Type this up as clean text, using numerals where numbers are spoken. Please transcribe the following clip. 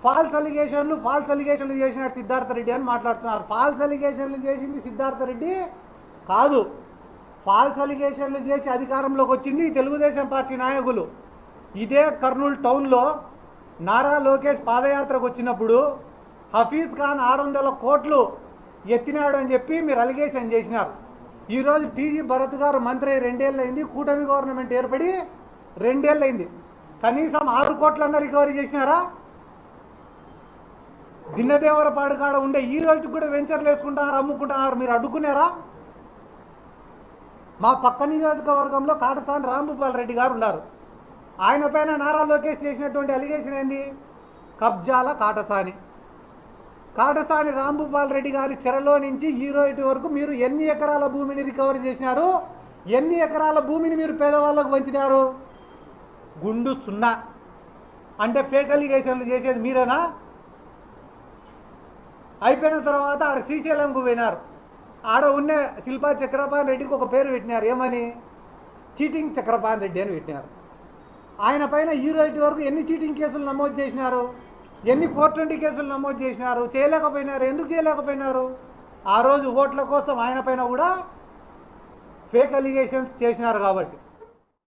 Falls అలిగేషన్లు చేసినాడు సిద్ధార్థ రెడ్డి అని మాట్లాడుతున్నారు. ఫాల్స్ అలిగేషన్లు చేసింది సిద్ధార్థ రెడ్డి కాదు. ఫాల్స్ అలిగేషన్లు చేసి అధికారంలోకి వచ్చింది తెలుగుదేశం పార్టీ నాయకులు. ఇదే కర్నూలు టౌన్లో నారా లోకేష్ పాదయాత్రకు వచ్చినప్పుడు హఫీజ్ ఖాన్ 600 కోట్లు ఎత్తినాడు అని చెప్పి మీరు అలిగేషన్ చేసినారు. ఈరోజు టీజీ భరత్ గారు మంత్రి 2 ఏళ్ళు అయింది, కూటమి గవర్నమెంట్ ఏర్పడి 2 ఏళ్ళు అయింది. కనీసం 6 కోట్లన్నా రికవరీ చేసినారా? దిన్నదేవరపాడు కాడ ఉండే ఈ రోజుకి కూడా వెంచర్లు వేసుకుంటున్నారు, అమ్ముకుంటున్నారు. మీరు అడ్డుకున్నారా? మా పక్క నియోజకవర్గంలో కాటసాని రాంభూపాల్ రెడ్డి గారు ఉన్నారు. ఆయన పైన నారా లోకేష్ చేసినటువంటి అలిగేషన్ ఏంది? కబ్జాల కాటసాని రాంభూపాల్ రెడ్డి గారి చెరలో నుంచి ఈ రోజు వరకు మీరు ఎన్ని ఎకరాల భూమిని రికవరీ చేసినారు? ఎన్ని ఎకరాల భూమిని మీరు పేదవాళ్ళకు పంచినారు? గుండు 0. అంటే ఫేక్ అలిగేషన్లు చేసేది మీరేనా? అయిపోయిన తర్వాత ఆడ శ్రీశైలంకు పోయినారు. ఆడ ఉన్న శిల్పా చక్రపాణి రెడ్డికి ఒక పేరు పెట్టినారు. ఏమని? చీటింగ్ చక్రపాణి రెడ్డి అని పెట్టినారు. ఆయన పైన ఈ రోజు వరకు ఎన్ని చీటింగ్ కేసులు నమోదు చేసినారు? ఎన్ని 420 కేసులు నమోదు చేసినారు? చేయలేకపోయినారు. ఎందుకు చేయలేకపోయినారు? ఆ రోజు ఓట్ల కోసం ఆయన పైన కూడా ఫేక్ అలిగేషన్స్ చేసినారు కాబట్టి.